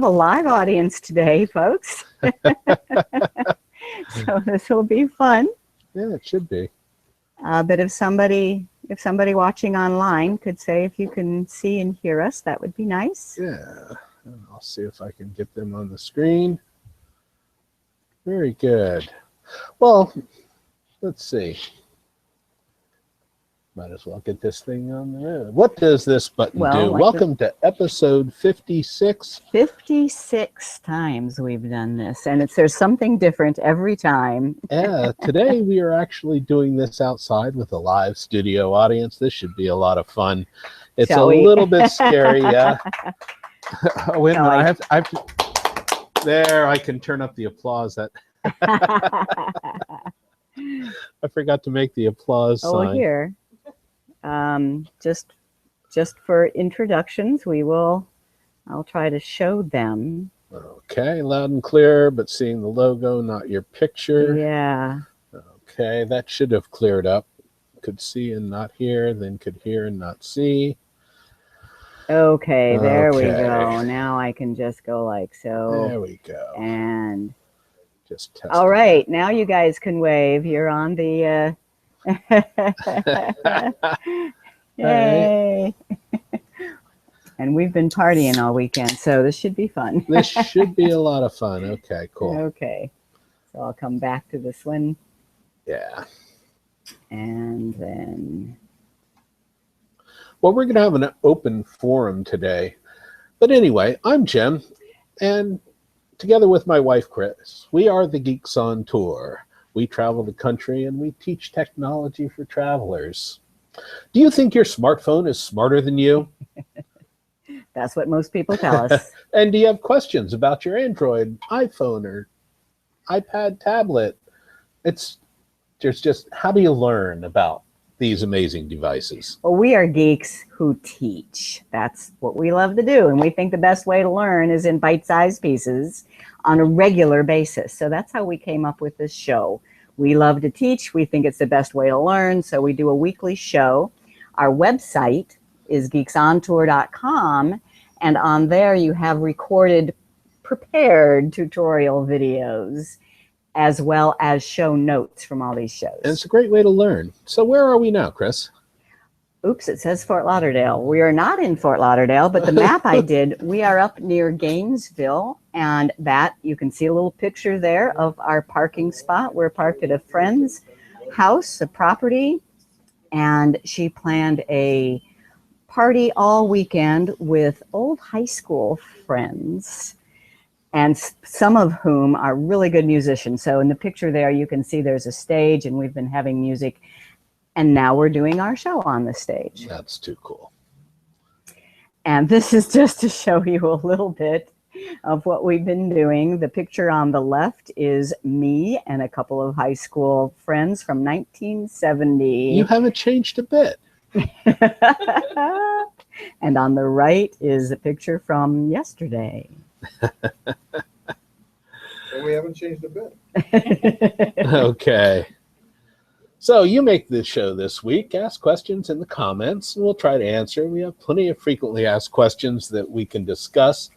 a live audience today, folks. So this will be fun. Yeah, it should be. But if somebody watching online could say if you can see and hear us, that would be nice. Yeah, I'll see if I can get them on the screen. Very good. Well, let's see. Might as well get this thing on the road. What does this button do? Welcome to episode 56. 56 times we've done this, and there's something different every time. Yeah, today we are actually doing this outside with a live studio audience. This should be a lot of fun. It's a little bit scary. Yeah. Wait a minute, I have to, there, I can turn up the applause. That I forgot to make the applause sign. Oh, here. Just for introductions, I'll try to show them. Okay, loud and clear, but seeing the logo, not your picture. Yeah. Okay, that should have cleared up. Could see and not hear, then could hear and not see. Okay, there we go. Now I can just go like so. There we go. And just test. All right, now you guys can wave. You're on the Yay. And we've been partying all weekend, so this should be fun. This should be a lot of fun. Okay, cool. Okay, so I'll come back to this one. Yeah. And then... Well, we're going to have an open forum today. But anyway, I'm Jim, and together with my wife, Chris, we are the Geeks on Tour. We travel the country, and we teach technology for travelers. Do you think your smartphone is smarter than you? That's what most people tell us. And do you have questions about your Android, iPhone, or iPad tablet? There's just, how do you learn about these amazing devices? Well, we are geeks who teach. That's what we love to do. And we think the best way to learn is in bite-sized pieces on a regular basis. So that's how we came up with this show. We love to teach. We think it's the best way to learn. So we do a weekly show. Our website is geeksontour.com. And on there you have recorded, prepared tutorial videos, as well as show notes from all these shows. And it's a great way to learn. So where are we now, Chris? Oops, it says Fort Lauderdale. We are not in Fort Lauderdale, but the map I did, we are up near Gainesville, and that, you can see a little picture there of our parking spot. We're parked at a friend's house, a property, and she planned a party all weekend with old high school friends, and some of whom are really good musicians. So in the picture there, you can see there's a stage, and we've been having music, and now we're doing our show on the stage. That's too cool. And this is just to show you a little bit of what we've been doing. The picture on the left is me and a couple of high school friends from 1970. You haven't changed a bit. And on the right is a picture from yesterday. And we haven't changed a bit. Okay. So you make this show this week. Ask questions in the comments, and we'll try to answer. We have plenty of frequently asked questions that we can discuss.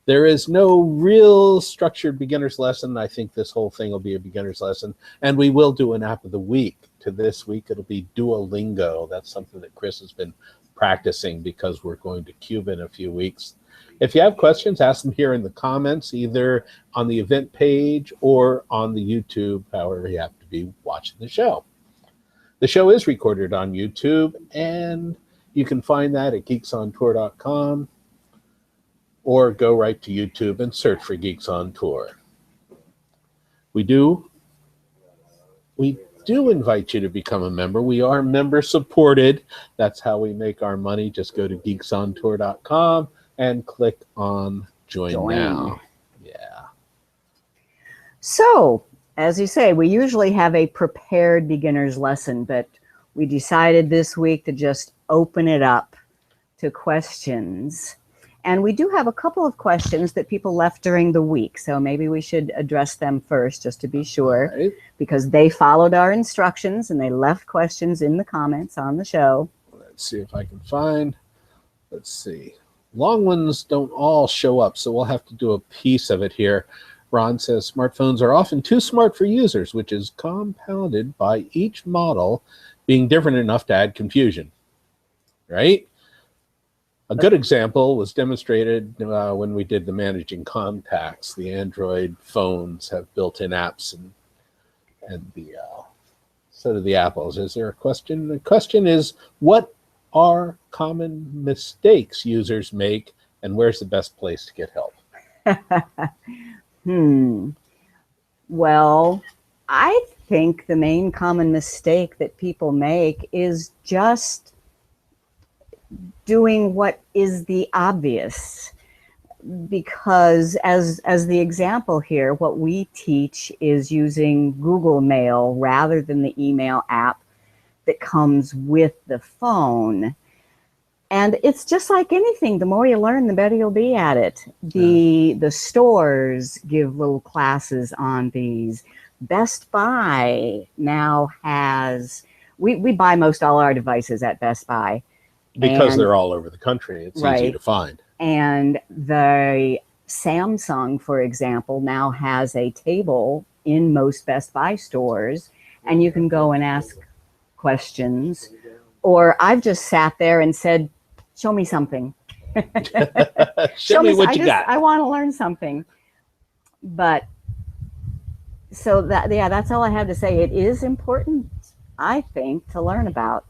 There is no real structured beginner's lesson. I think this whole thing will be a beginner's lesson. And we will do an app of the week. To this week, it'll be Duolingo. That's something that Chris has been practicing because we're going to Cuba in a few weeks. If you have questions, ask them here in the comments, either on the event page or on the YouTube, however you have to be watching the show. The show is recorded on YouTube, and you can find that at geeksontour.com, or go right to YouTube and search for Geeks on Tour. We do invite you to become a member. We are member supported. That's how we make our money. Just go to geeksontour.com and click on Join Now. Yeah. So, as you say, we usually have a prepared beginner's lesson, but we decided this week to just open it up to questions. And we do have a couple of questions that people left during the week, so maybe we should address them first just to be sure, Right. Because they followed our instructions and they left questions in the comments on the show. Let's see if I can find. Let's see. Long ones don't all show up, so we'll have to do a piece of it here. Ron says smartphones are often too smart for users, which is compounded by each model being different enough to add confusion. Right? A good example was demonstrated when we did the managing contacts. The Android phones have built-in apps, and so do the Apples. Is there a question? The question is, what are common mistakes users make, and where's the best place to get help? Well, I think the main common mistake that people make is just doing what is the obvious. Because as the example here, what we teach is using Google Mail rather than the email app that comes with the phone. And it's just like anything. The more you learn, the better you'll be at it. The stores give little classes on these. Best Buy now has, we buy most all our devices at Best Buy. Because they're all over the country. It's easy to find. And the Samsung, for example, now has a table in most Best Buy stores, and you can go and ask questions. Or I've just sat there and said, show me something. Show me what you got. I want to learn something. But so that's all I have to say. It is important, I think, to learn about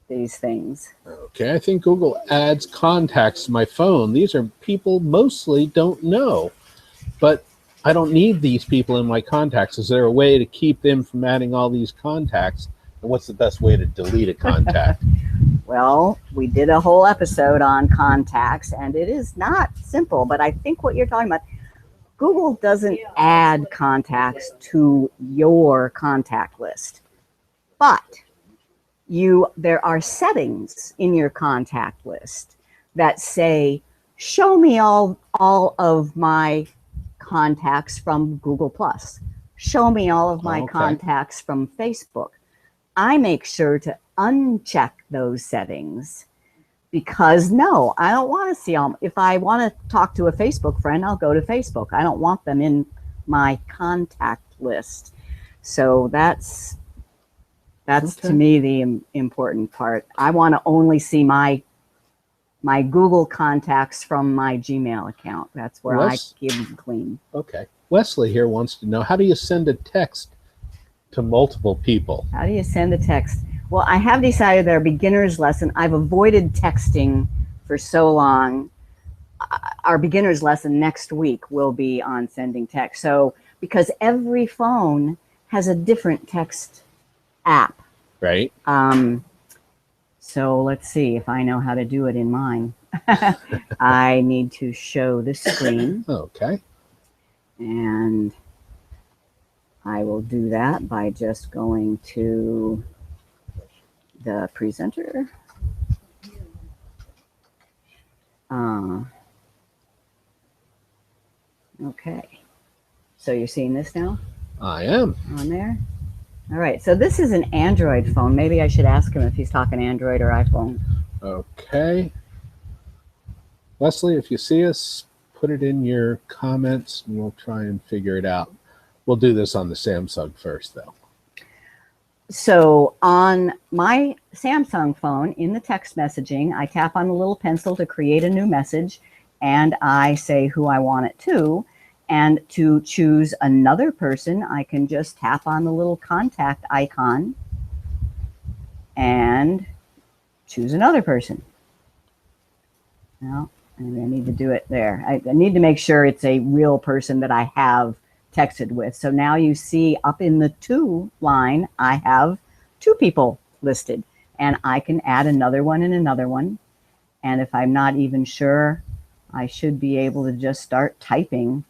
these things. Okay, I think Google adds contacts to my phone. These are people mostly don't know, but I don't need these people in my contacts. Is there a way to keep them from adding all these contacts? And what's the best way to delete a contact? Well, we did a whole episode on contacts, and it is not simple, but I think what you're talking about, Google doesn't add contacts to your contact list, but there are settings in your contact list that say, show me all of my contacts from Google+. Show me all of my contacts from Facebook. I make sure to uncheck those settings because no, I don't want to see them. If I want to talk to a Facebook friend, I'll go to Facebook. I don't want them in my contact list. So that's to me the important part. I want to only see my Google contacts from my Gmail account. That's where I keep them clean. Okay. Wesley here wants to know, how do you send a text to multiple people? How do you send a text? Well, I have decided that our beginner's lesson, I've avoided texting for so long. Our beginner's lesson next week will be on sending text. So, because every phone has a different text app. Right. So let's see if I know how to do it in mine. I need to show the screen. Okay. And I will do that by just going to the presenter. Okay. So you're seeing this now? I am. On there? All right. So this is an Android phone. Maybe I should ask him if he's talking Android or iPhone. Okay. Leslie, if you see us, put it in your comments and we'll try and figure it out. We'll do this on the Samsung first, though. So on my Samsung phone, in the text messaging, I tap on the little pencil to create a new message, and I say who I want it to. And to choose another person, I can just tap on the little contact icon and choose another person. Now, and I need to do it there. I need to make sure it's a real person that I have texted with. So now you see up in the to line, I have 2 people listed, and I can add another one and another one. And if I'm not even sure, I should be able to just start typing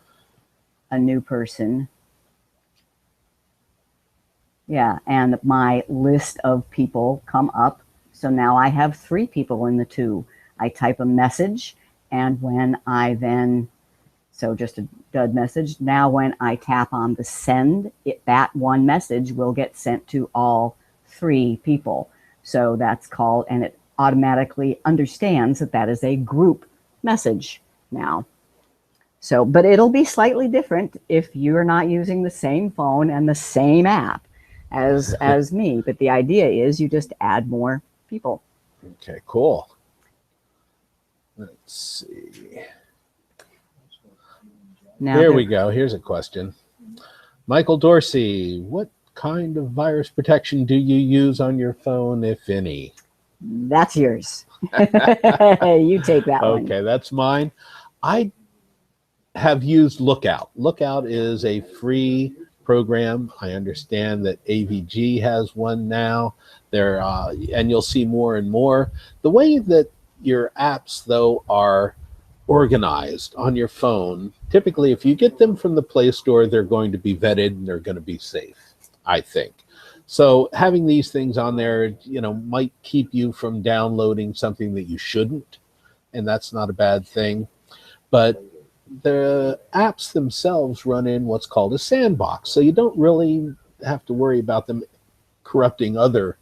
a new person. Yeah, and my list of people come up. So now I have 3 people in the to. I type a message, and when I then, so just a dud message, now when I tap on the send, that one message will get sent to all 3 people. So that's called, and it automatically understands that that is a group message now. So, but it'll be slightly different if you're not using the same phone and the same app as me. But the idea is you just add more people. Okay, cool. Let's see. Now There we go. Here's a question. Michael Dorsey, what kind of virus protection do you use on your phone, if any? That's yours. You take that one. Okay, that's mine. I have used Lookout. Lookout is a free program. I understand that AVG has one now. There, and you'll see more and more. The way that your apps, though, are organized on your phone, typically, if you get them from the Play Store, they're going to be vetted and they're going to be safe, I think. So having these things on there, might keep you from downloading something that you shouldn't, and that's not a bad thing. But the apps themselves run in what's called a sandbox, so you don't really have to worry about them corrupting other.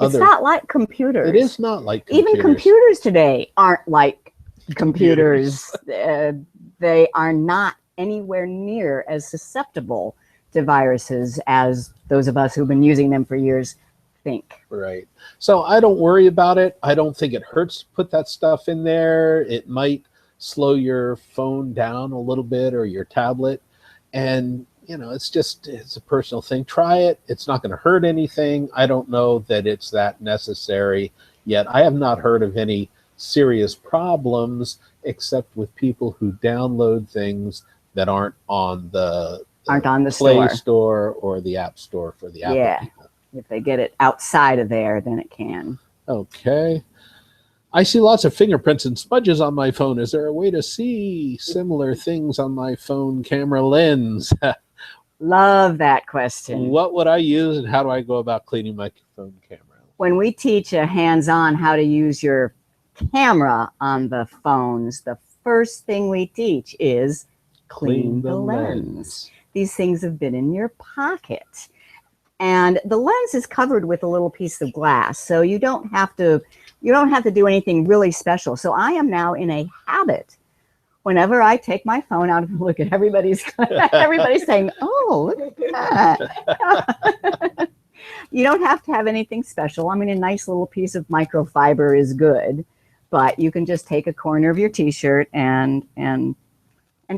It's not like computers. It is not like computers. Even computers today aren't like computers. They are not anywhere near as susceptible to viruses as those of us who've been using them for years think. Right. So I don't worry about it. I don't think it hurts to put that stuff in there. It might slow your phone down a little bit or your tablet. And, it's a personal thing. Try it. It's not going to hurt anything. I don't know that it's that necessary yet. I have not heard of any serious problems except with people who download things that aren't on the Play Store or the App Store for the Apple people. If they get it outside of there, then it can. Okay. I see lots of fingerprints and smudges on my phone. Is there a way to see similar things on my phone camera lens? Love that question. What would I use and how do I go about cleaning my phone camera? When we teach a hands-on how to use your camera on the phones, the first thing we teach is clean the lens. These things have been in your pocket. And the lens is covered with a little piece of glass, so you don't have to do anything really special. So I am now in a habit. Whenever I take my phone out and look at everybody's saying, "Oh, look at that." You don't have to have anything special. I mean, a nice little piece of microfiber is good, but you can just take a corner of your t-shirt and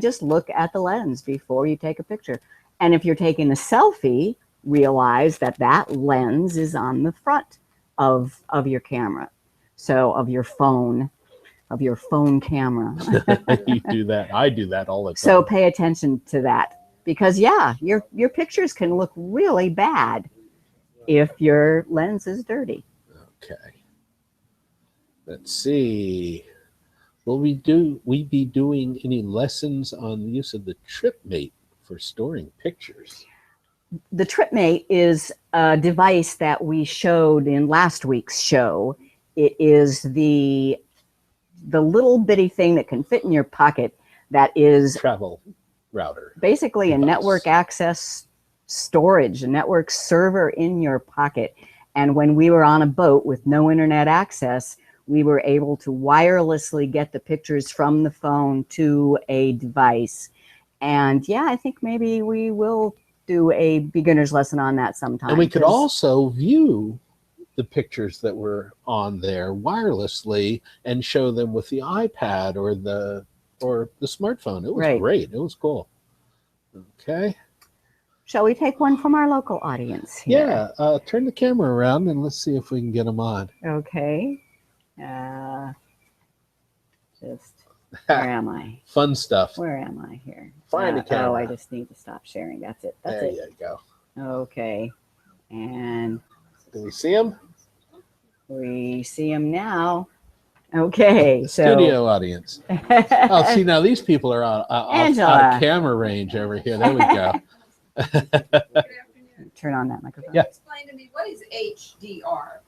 just look at the lens before you take a picture. And if you're taking a selfie, realize that lens is on the front of your camera. So of your phone camera. You do that. I do that all the time. So pay attention to that because your pictures can look really bad if your lens is dirty. Okay. Let's see. Will we be doing any lessons on the use of the TripMate for storing pictures? The TripMate is a device that we showed in last week's show. It is the little bitty thing that can fit in your pocket that is travel router. Basically device. A network access storage, a network server in your pocket. And when we were on a boat with no internet access, we were able to wirelessly get the pictures from the phone to a device. And I think maybe we will do a beginner's lesson on that sometime. And we could also view the pictures that were on there wirelessly and show them with the iPad or the smartphone. It was great. It was cool. Okay. Shall we take one from our local audience here? Yeah. Turn the camera around and let's see if we can get them on. Okay. Where am I? Fun stuff. Where am I here? Find a camera. Oh, I just need to stop sharing. That's it. There you go. Okay. And do we see them? We see them now. Okay. The studio audience. Oh, see, now these people are out of camera range over here. There we go. Turn on that microphone. Yeah. Explain to me, what is HDR?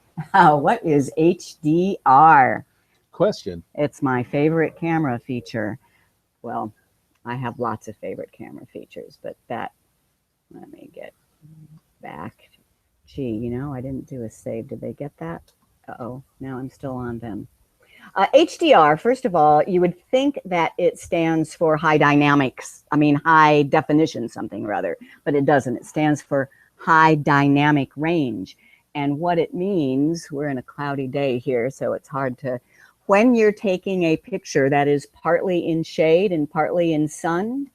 What is HDR? Question. It's my favorite camera feature. Well, I have lots of favorite camera features, but let me get back. Gee, I didn't do a save. Did they get that? Uh-oh, now I'm still on them. HDR, first of all, you would think that it stands for high dynamics. I mean, high definition something or other, but it doesn't. It stands for high dynamic range. And what it means, we're in a cloudy day here, so it's hard to, when you're taking a picture that is partly in shade and partly in sun,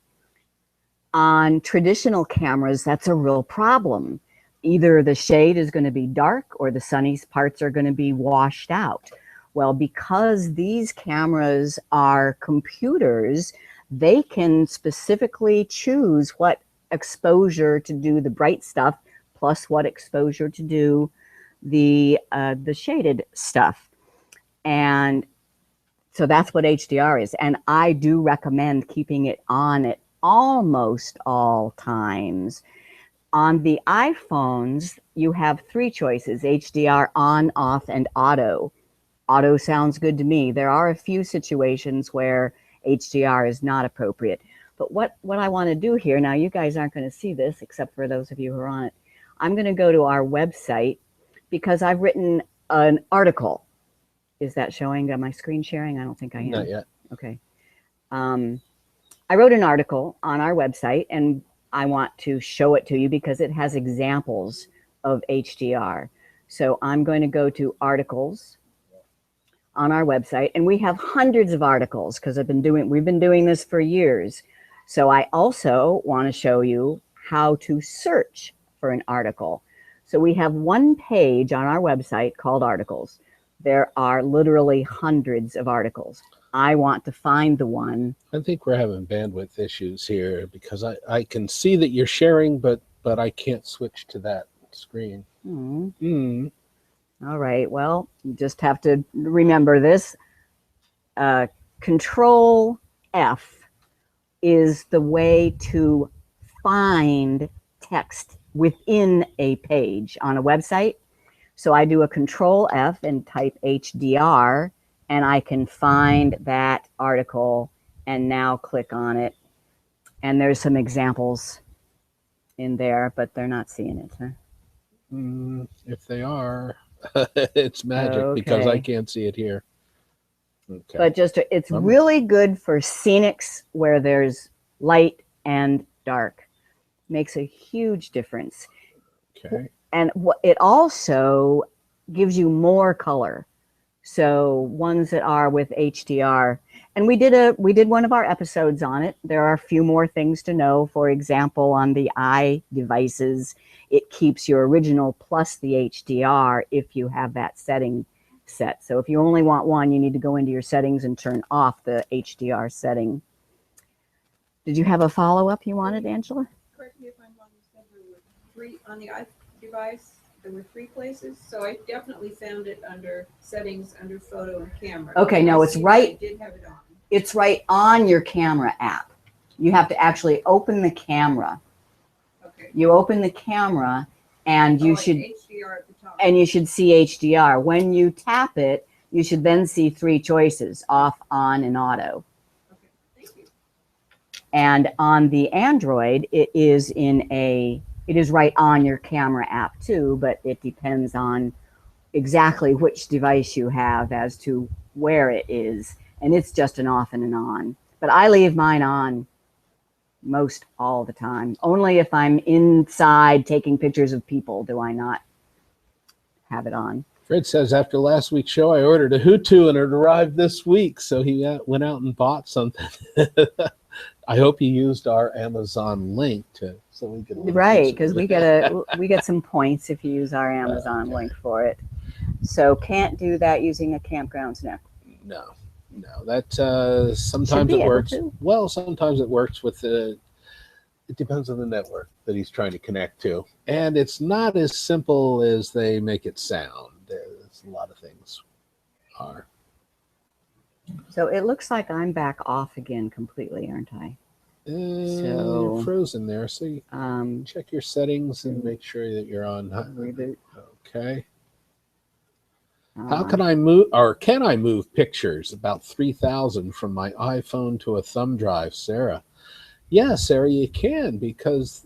on traditional cameras, that's a real problem. Either the shade is going to be dark or the sunny parts are going to be washed out. Well, because these cameras are computers, they can specifically choose what exposure to do the bright stuff plus what exposure to do the shaded stuff. And so that's what HDR is. And I do recommend keeping it on at almost all times. On the iPhones, you have 3 choices: HDR, on, off, and auto. Auto sounds good to me. There are a few situations where HDR is not appropriate. But what I want to do here, now you guys aren't going to see this except for those of you who are on it. I'm going to go to our website because I've written an article. Is that showing? Am I screen sharing? I don't think I am. Not yet. Okay. I wrote an article on our website, and I want to show it to you because it has examples of HDR. So I'm going to go to articles on our website, and we have hundreds of articles because we've been doing this for years. So I also want to show you how to search for an article. So we have one page on our website called articles. There are literally hundreds of articles. I want to find the one. I think we're having bandwidth issues here because I can see that you're sharing, but I can't switch to that screen. All right. Well, you just have to remember this. Control F is the way to find text within a page on a website. So I do a Control F and type HDR, and I can find that article and now click on it. And there's some examples in there, but they're not seeing it. Huh? If they are, it's magic because I can't see it here. Okay. But it's really good for scenics where there's light and dark. Makes a huge difference. Okay. And it also gives you more color. So ones that are with HDR, and we did one of our episodes on it. There are a few more things to know. For example, on the iDevices, it keeps your original plus the HDR if you have that setting set. So if you only want one, you need to go into your settings and turn off the HDR setting. Did you have a follow-up you wanted, Angela? Correct me if I'm wrong, you said there were 3 on the iDevice. There were 3 places, so I definitely found it under settings, under photo and camera. Okay, no, it's right. I did have it on. It's right on your camera app. You have to actually open the camera. Okay. You open the camera, and you should HDR at the top. and you should see HDR. When you tap it, you should then see 3 choices: off, on, and auto. Okay, thank you. And on the Android, it is right on your camera app too, but it depends on exactly which device you have as to where it is. And it's just an off and an on. But I leave mine on most all the time. Only if I'm inside taking pictures of people do I not have it on. Fred says, after last week's show, I ordered a Hutu and it arrived this week. So he went out and bought something. I hope he used our Amazon link so we could. Right, because we get some points if you use our Amazon link for it. So can't do that using a campgrounds network. No, that sometimes it works. Well, sometimes it works with it depends on the network that he's trying to connect to. And it's not as simple as they make it sound. There's a lot of things are. So it looks like I'm back off again completely, aren't I? You're frozen there. So check your settings and make sure that you're on. Reboot. Okay. How can I move, or can I move pictures about 3,000 from my iPhone to a thumb drive, Sarah? Yeah, Sarah, you can, because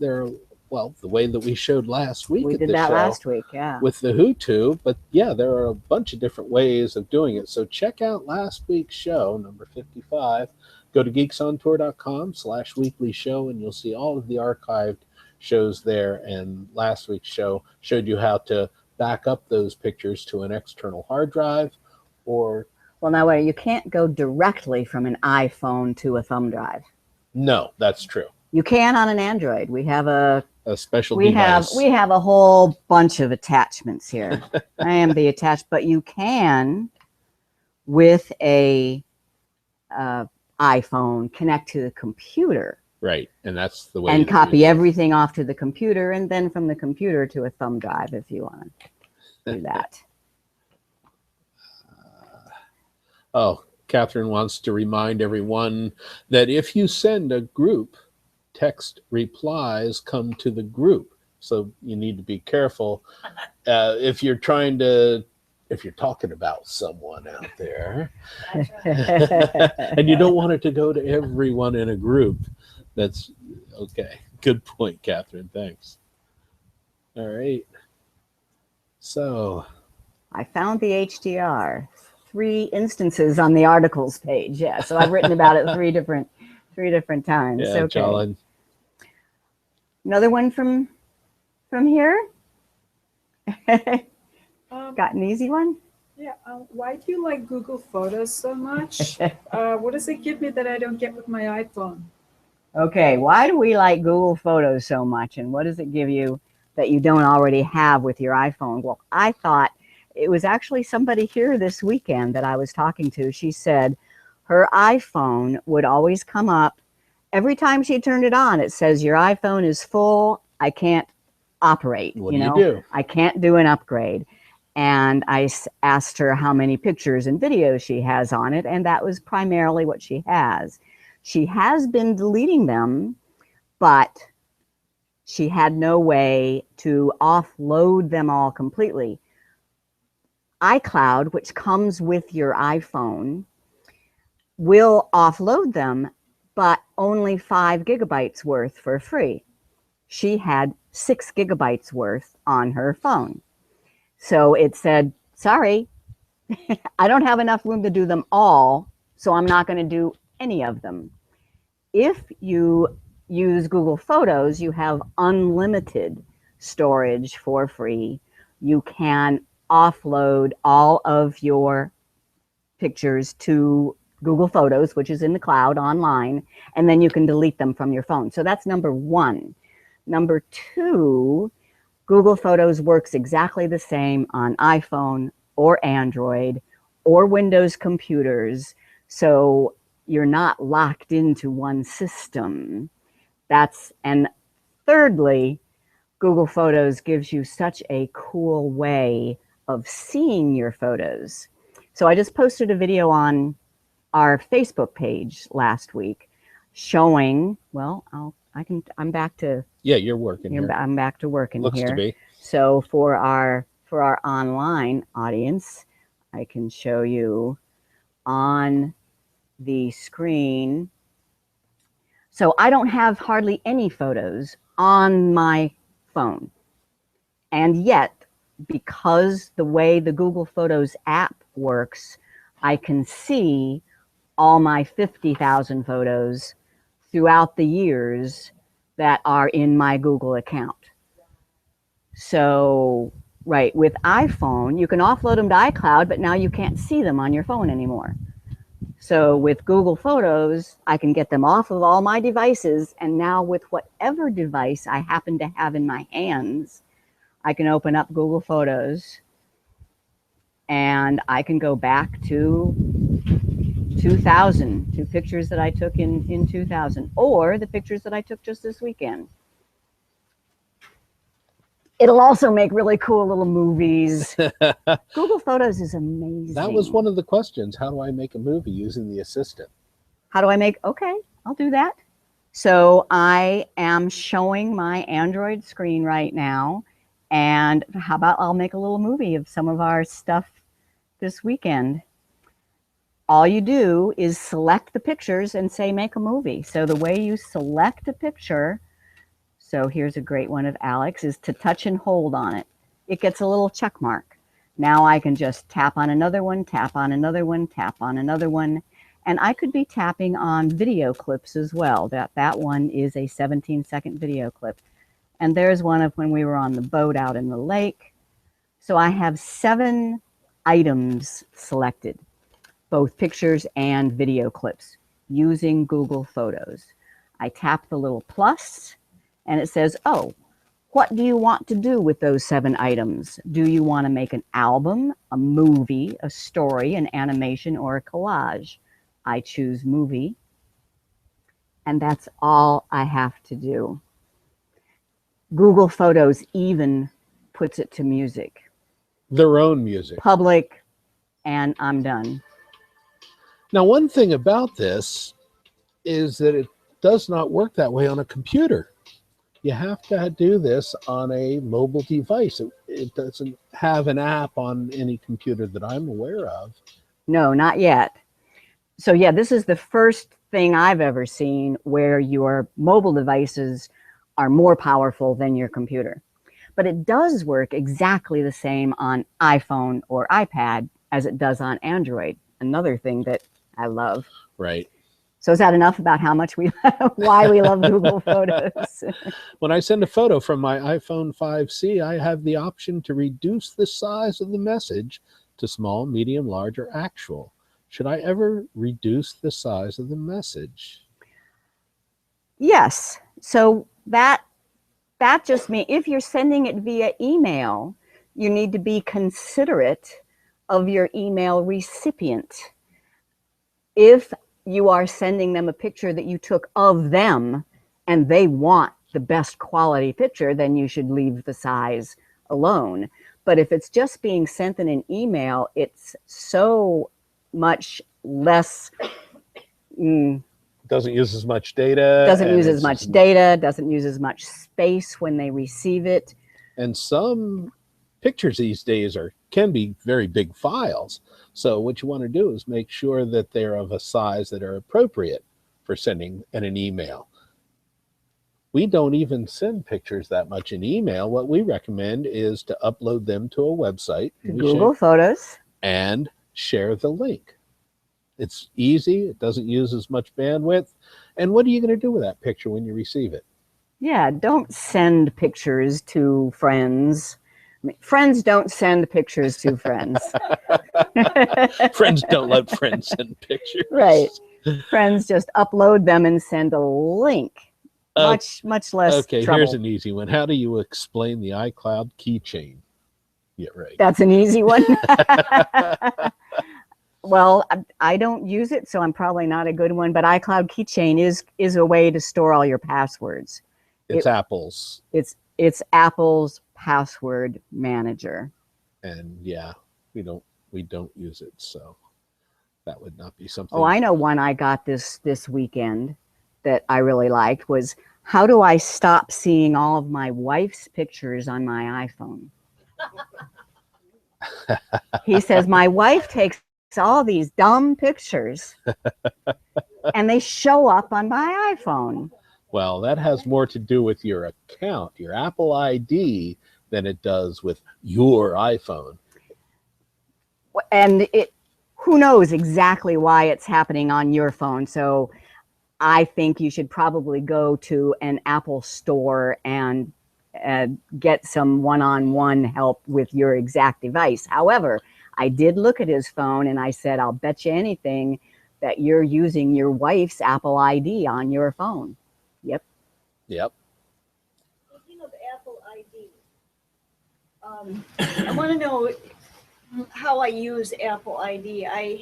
well, the way that we showed last week We at did the that show last week, yeah. with the Who To, but yeah, there are a bunch of different ways of doing it. So check out last week's show, number 55. Go to geeksontour.com/weekly show, and you'll see all of the archived shows there. And last week's show showed you how to back up those pictures to an external hard drive, or Well, now wait, you can't go directly from an iPhone to a thumb drive. no, that's true. You can on an Android. We have a Special we device. have a whole bunch of attachments here. I am the attached, but you can with a iPhone connect to the computer Right, and that's the way and to copy do it. everything off to the computer, and then from the computer to a thumb drive if you want to do that. Oh, Catherine wants to remind everyone that if you send a group, text replies come to the group. So you need to be careful if you're talking about someone out there and you don't want it to go to everyone in a group. That's okay. Good point, Catherine. Thanks. All right. So I found the HDR. 3 instances on the articles page. Yeah, so I've written about it three different times. yeah, Okay. Jolin. Another one from here. Got an easy one. Yeah, why do you like Google Photos so much? What does it give me that I don't get with my iPhone? Okay, why do we like Google Photos so much, and what does it give you that you don't already have with your iPhone? Well, I thought it was actually somebody here this weekend that I was talking to. She said her iPhone would always come up. Every time she turned it on, it says, your iPhone is full. I can't operate. What do you do? I can't do an upgrade. And I asked her how many pictures and videos she has on it, and that was primarily what she has. She has been deleting them, but she had no way to offload them all completely. iCloud, which comes with your iPhone, will offload them, but only 5 gigabytes worth for free. She had 6 gigabytes worth on her phone. So it said, sorry, I don't have enough room to do them all, so I'm not going to do any of them. If you use Google Photos, you have unlimited storage for free. You can offload all of your pictures to Google Photos, which is in the cloud online, and then you can delete them from your phone. So that's number one. Number two, Google Photos works exactly the same on iPhone or Android or Windows computers. So you're not locked into one system. And thirdly, Google Photos gives you such a cool way of seeing your photos. So I just posted a video on our Facebook page last week showing, well, I'm back to, Yeah, you're working here. I'm back to working Looks here. to be. So for our online audience, I can show you on the screen. So I don't have hardly any photos on my phone. And yet, because the way the Google Photos app works, I can see all my 50,000 photos throughout the years that are in my Google account. So, right, with iPhone, you can offload them to iCloud, but now you can't see them on your phone anymore. So with Google Photos, I can get them off of all my devices, and now with whatever device I happen to have in my hands, I can open up Google Photos and I can go back to 2000, to pictures that I took in 2000, or the pictures that I took just this weekend. It'll also make really cool little movies. Google Photos is amazing. That was one of the questions. How do I make a movie using the assistant? How do I make? Okay, I'll do that. So I am showing my Android screen right now. And how about I'll make a little movie of some of our stuff this weekend. All you do is select the pictures and say, make a movie. So the way you select a picture, So here's a great one of Alex, is to touch and hold on it. It gets a little check mark. Now I can just tap on another one, tap on another one, tap on another one. And I could be tapping on video clips as well. That one is a 17-second video clip. And there's one of when we were on the boat out in the lake. So I have 7 items selected, both pictures and video clips, using Google Photos. I tap the little plus, and it says, oh, what do you want to do with those 7 items? Do you want to make an album, a movie, a story, an animation, or a collage? I choose movie, and that's all I have to do. Google Photos even puts it to music. Their own music. Public, and I'm done. Now, one thing about this is that it does not work that way on a computer. You have to do this on a mobile device. It doesn't have an app on any computer that I'm aware of. No, not yet. So yeah, this is the first thing I've ever seen where your mobile devices are more powerful than your computer. But it does work exactly the same on iPhone or iPad as it does on Android. Another thing that I love. Right. So is that enough about how much why we love Google Photos? When I send a photo from my iPhone 5C, I have the option to reduce the size of the message to small, medium, large, or actual. Should I ever reduce the size of the message? Yes. So that just means if you're sending it via email, you need to be considerate of your email recipient. If you are sending them a picture that you took of them and they want the best quality picture, then you should leave the size alone. But if it's just being sent in an email, it's so much less. Doesn't use as much data. Doesn't use as much data, doesn't use as much space when they receive it. And some pictures these days can be very big files. So what you want to do is make sure that they're of a size that are appropriate for sending in an email. We don't even send pictures that much in email. What we recommend is to upload them to a website. Google Photos. And share the link. It's easy. It doesn't use as much bandwidth. And what are you going to do with that picture when you receive it? Yeah, don't send pictures to friends. I mean, friends don't send pictures to friends. Friends don't let friends send pictures. Right. Friends just upload them and send a link. Much less Okay, trouble. here's an easy one. How do you explain the iCloud keychain? Yeah, right. That's an easy one. Well, I don't use it, so I'm probably not a good one. But iCloud Keychain is a way to store all your passwords. It's Apple's. It's Apple's password manager. And yeah, we don't use it, so that would not be something. Oh, I know one I got this weekend that I really liked was, how do I stop seeing all of my wife's pictures on my iPhone? He says, my wife takes all these dumb pictures and they show up on my iPhone. Well, that has more to do with your account, your Apple ID, than it does with your iPhone. And who knows exactly why it's happening on your phone. So I think you should probably go to an Apple store and get some one-on-one help with your exact device. However, I did look at his phone and I said, I'll bet you anything that you're using your wife's Apple ID on your phone. Yep. Yep. Speaking of Apple ID, I want to know how I use Apple ID. I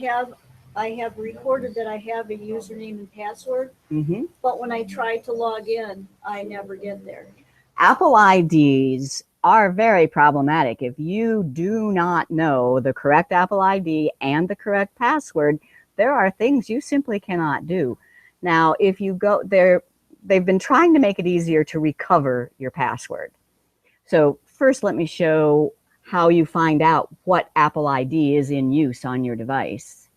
have recorded that I have a username and password, but when I try to log in, I never get there. Apple IDs are very problematic. If you do not know the correct Apple ID and the correct password, there are things you simply cannot do. Now, if you go there, they've been trying to make it easier to recover your password. So first, let me show how you find out what Apple ID is in use on your device.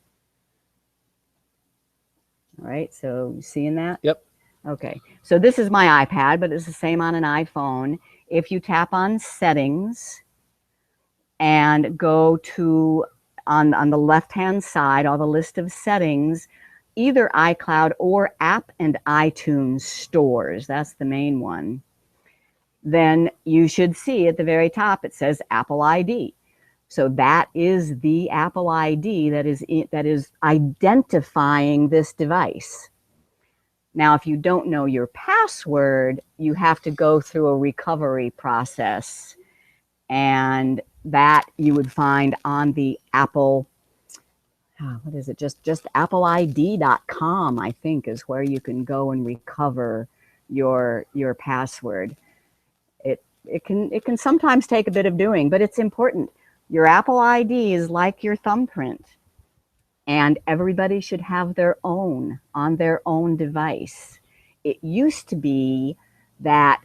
All right, so you seeing that? Yep. Okay, so this is my iPad, but it's the same on an iPhone. If you tap on settings and go to on the left-hand side, all the list of settings, either iCloud or App and iTunes stores, that's the main one, then you should see at the very top it says Apple ID. So that is the Apple ID that is identifying this device. Now, if you don't know your password, you have to go through a recovery process, and that you would find on the Apple, what is it? Just appleid.com, I think, is where you can go and recover your password. It can sometimes take a bit of doing, but it's important. Your Apple ID is like your thumbprint, and everybody should have their own on their own device. It used to be that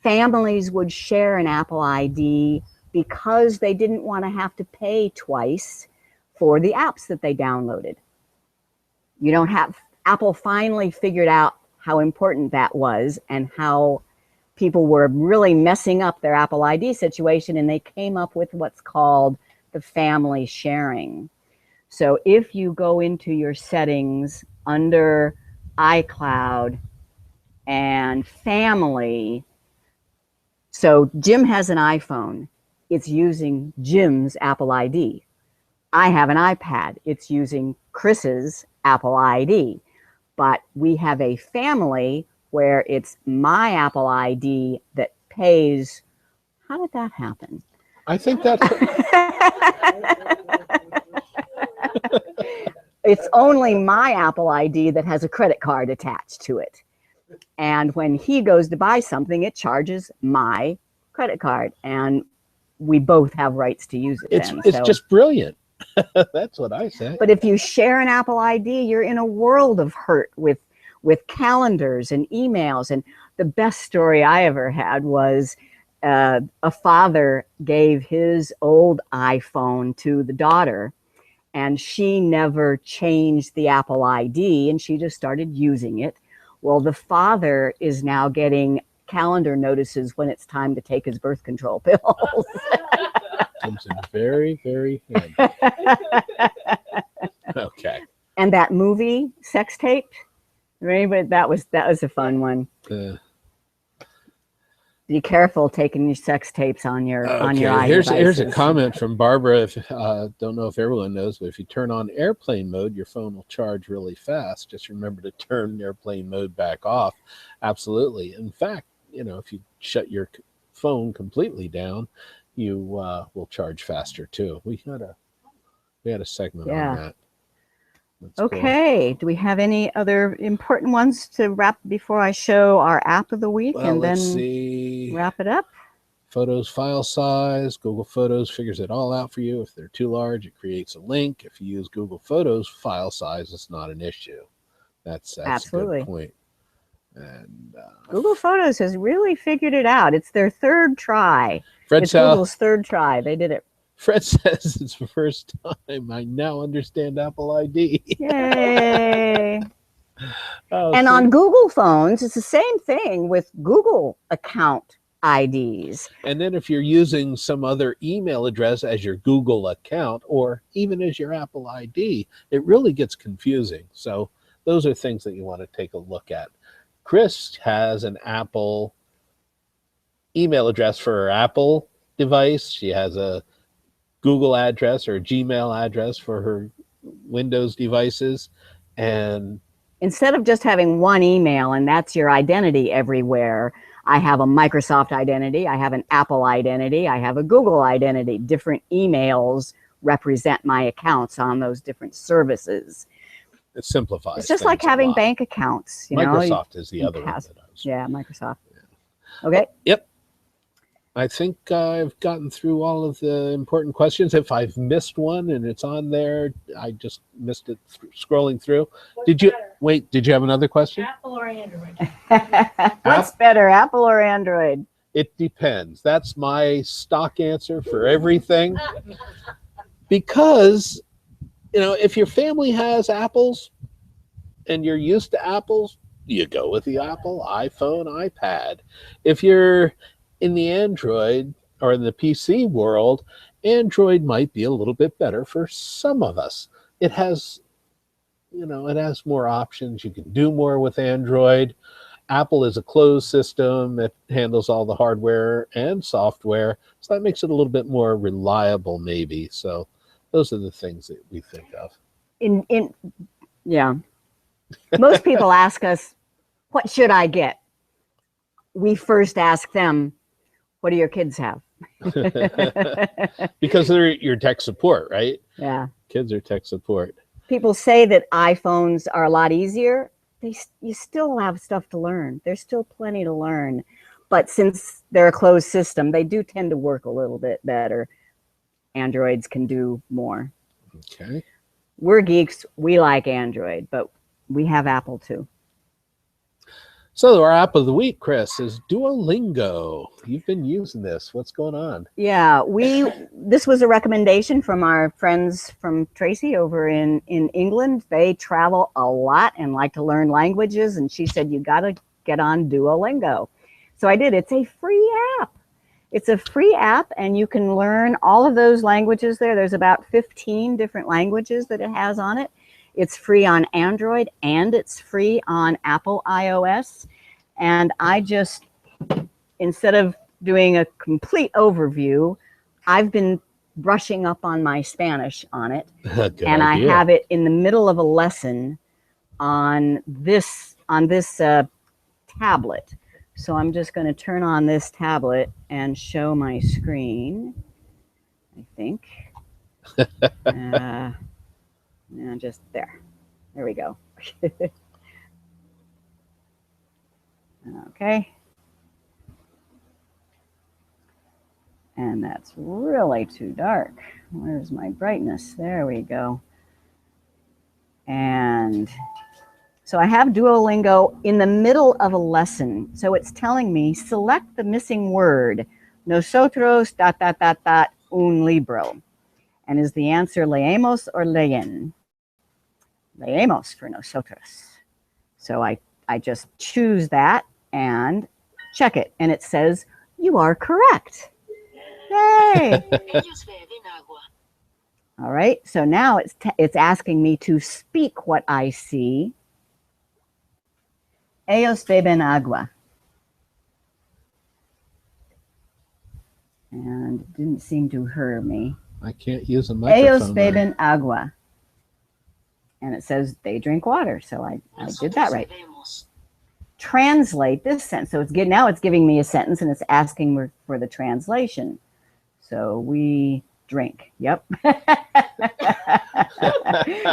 families would share an Apple ID because they didn't want to have to pay twice for the apps that they downloaded. You don't have, Apple finally figured out how important that was and how people were really messing up their Apple ID situation, and they came up with what's called the family sharing. So if you go into your settings under iCloud and family, so Jim has an iPhone, it's using Jim's Apple ID. I have an iPad, it's using Chris's Apple ID. But we have a family where it's my Apple ID that pays. How did that happen? I think that's It's only my Apple ID that has a credit card attached to it. And when he goes to buy something, it charges my credit card. And we both have rights to use it. it's just brilliant. That's what I say. But if you share an Apple ID, you're in a world of hurt with calendars and emails. And the best story I ever had was a father gave his old iPhone to the daughter, and she never changed the Apple ID, and she just started using it. Well, the father is now getting calendar notices when it's time to take his birth control pills. Comes in very, very handy. Okay. And that movie, Sex Tape, right? That was a fun one. Be careful taking your sex tapes on your Here's iDevices. a comment from Barbara. If don't know if everyone knows, but if you turn on airplane mode, your phone will charge really fast. Just remember to turn airplane mode back off. Absolutely. In fact, if you shut your phone completely down, you will charge faster too. We had a segment on that. That's okay. Cool. Do we have any other important ones to wrap before I show our app of the week and then wrap it up? Photos file size. Google Photos figures it all out for you. If they're too large, it creates a link. If you use Google Photos file size, it's not an issue. That's absolutely a good point. And Google Photos has really figured it out. It's their third try. It's Google's third try. They did it. Fred says it's the first time I now understand Apple ID. Yay! And on Google phones, it's the same thing with Google account IDs. And then if you're using some other email address as your Google account or even as your Apple ID, it really gets confusing. So those are things that you want to take a look at. Chris has an Apple email address for her Apple device. She has a Google address or a Gmail address for her Windows devices. And instead of just having one email and that's your identity everywhere, I have a Microsoft identity, I have an Apple identity, I have a Google identity. Different emails represent my accounts on those different services. It simplifies. It's just like having bank accounts. Microsoft is the other one that does. Yeah, Microsoft. Okay. Yep. I think I've gotten through all of the important questions. If I've missed one and it's on there, I just missed it scrolling through. Did you have another question? Apple or Android? What's better, Apple or Android? It depends. That's my stock answer for everything. Because, if your family has apples and you're used to apples, you go with the Apple, iPhone, iPad. If you're in the Android or in the PC world, Android might be a little bit better for some of us. It has, it has more options. You can do more with Android. Apple is a closed system. It handles all the hardware and software. So that makes it a little bit more reliable, maybe. So those are the things that we think of. Yeah. Most people ask us, what should I get? We first ask them, what do your kids have? Because they're your tech support, right? Yeah. Kids are tech support. People say that iPhones are a lot easier. You still have stuff to learn. There's still plenty to learn. But since they're a closed system, they do tend to work a little bit better. Androids can do more. Okay. We're geeks. We like Android, but we have Apple too. So our app of the week, Chris, is Duolingo. You've been using this. What's going on? Yeah, this was a recommendation from our friends from Tracy over in England. They travel a lot and like to learn languages, and she said, you got to get on Duolingo. So I did. It's a free app. It's a free app, and you can learn all of those languages there. There's about 15 different languages that it has on it. It's free on Android, and it's free on Apple iOS. And I just, instead of doing a complete overview, I've been brushing up on my Spanish on it. Good and idea. I have it in the middle of a lesson on this tablet. So I'm just going to turn on this tablet and show my screen, I think. And just there we go. Okay, and that's really too dark. Where's my brightness? There we go. And so I have Duolingo in the middle of a lesson, so it's telling me select the missing word, nosotros ... un libro. And is the answer leemos or leen? Leemos for nosotros. So I just choose that and check it. And it says, you are correct. Yay! All right. So now it's asking me to speak what I see. Ellos beben agua. And it didn't seem to hear me. I can't use a microphone. Ellos beben agua. And it says they drink water. So I did that right. Translate this sentence. So now it's giving me a sentence and it's asking for the translation. So we drink. Yep.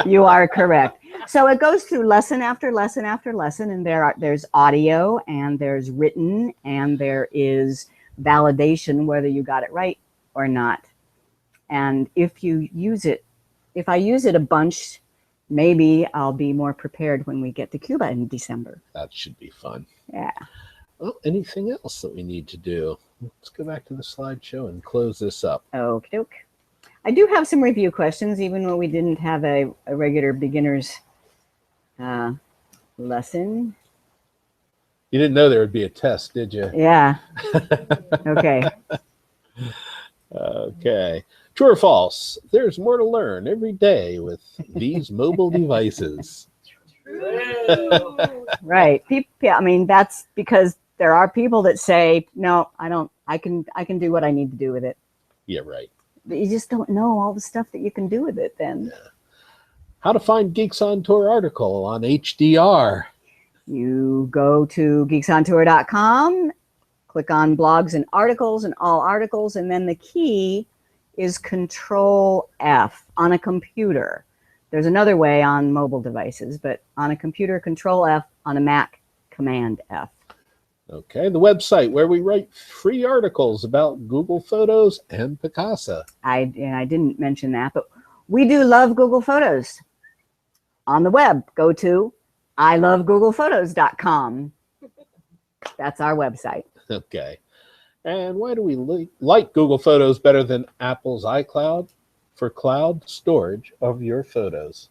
You are correct. So it goes through lesson after lesson after lesson, and there's audio and there's written and there is validation whether you got it right or not. And if I use it a bunch, maybe I'll be more prepared when we get to Cuba in December. That should be fun. Yeah. Well, anything else that we need to do? Let's go back to the slideshow and close this up. Okie doke. I do have some review questions, even though we didn't have a regular beginner's lesson. You didn't know there would be a test, did you? Yeah. Okay. Okay. True or false? There's more to learn every day with these mobile devices. Right. I mean, that's because there are people that say, no, I don't. I can do what I need to do with it. Yeah, right. But you just don't know all the stuff that you can do with it then. Yeah. How to find Geeks on Tour article on HDR. You go to geeksontour.com, click on blogs and articles and all articles, and then the key is Control F on a computer. There's another way on mobile devices, but on a computer, Control F, on a Mac, Command F. Okay, the website where we write free articles about Google Photos and Picasa. I didn't mention that, but we do love Google Photos. On the web, go to ilovegoogle.photos.com. That's our website. Okay. And why do we like Google Photos better than Apple's iCloud for cloud storage of your photos?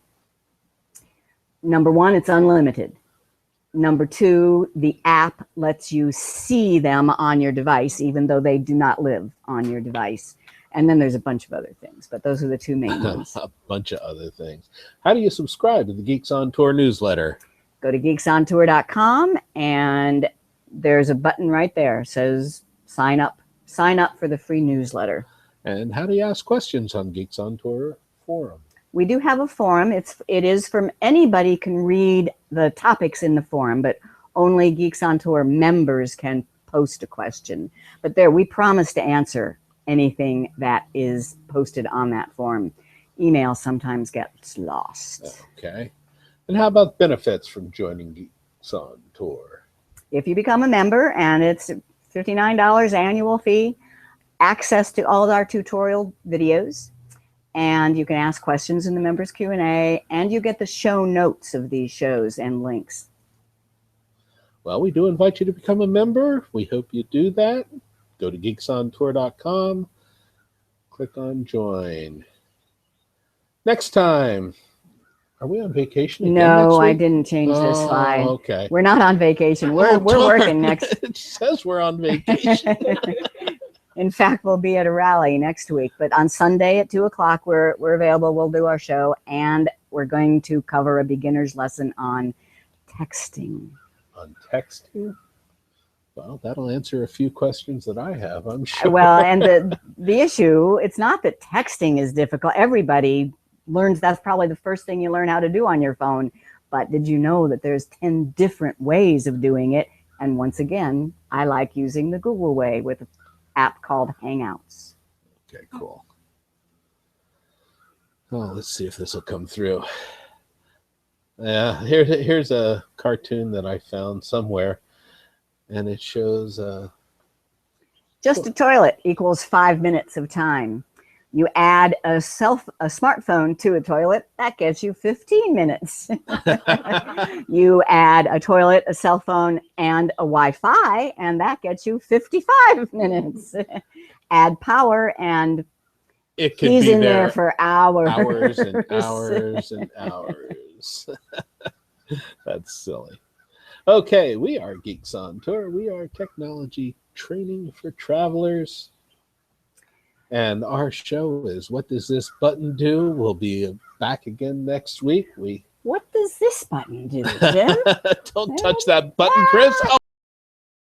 Number one, it's unlimited. Number two, the app lets you see them on your device, even though they do not live on your device. And then there's a bunch of other things, but those are the two main ones. A bunch of other things. How do you subscribe to the Geeks on Tour newsletter? Go to geeksontour.com and there's a button right there. It says sign up. Sign up for the free newsletter. And how do you ask questions on Geeks on Tour forum? We do have a forum. It is from anybody can read the topics in the forum, but only Geeks on Tour members can post a question. But there, we promise to answer anything that is posted on that forum. Email sometimes gets lost. Okay. And how about benefits from joining Geeks on Tour? If you become a member, and it's $59 annual fee, access to all of our tutorial videos, and you can ask questions in the members Q&A, and you get the show notes of these shows and links. Well, we do invite you to become a member. We hope you do that. Go to geeksontour.com, click on join. Next time, are we on vacation again next No, week? I didn't change this slide. Okay. We're not on vacation. We're Oh, darn. working next. It says we're on vacation. In fact, we'll be at a rally next week, but on Sunday at 2:00, we're available. We'll do our show, and we're going to cover a beginner's lesson on texting. On texting? Well, that'll answer a few questions that I have, I'm sure. Well, and the issue, it's not that texting is difficult. Everybody learns that's probably the first thing you learn how to do on your phone. But did you know that there's 10 different ways of doing it? And once again, I like using the Google way with app called Hangouts. Okay, cool. Oh, let's see if this will come through. Yeah, here's a cartoon that I found somewhere, and it shows Just a toilet equals 5 minutes of time. You add a smartphone to a toilet, that gets you 15 minutes. You add a toilet, a cell phone, and a Wi-Fi, and that gets you 55 minutes. Add power, and it could he's be in there there for hours. hours and hours and hours. That's silly. Okay, we are Geeks on Tour. We are technology training for travelers. And our show is What Does This Button Do? We'll be back again next week. What does this button do, Jim? Don't touch that button, Chris.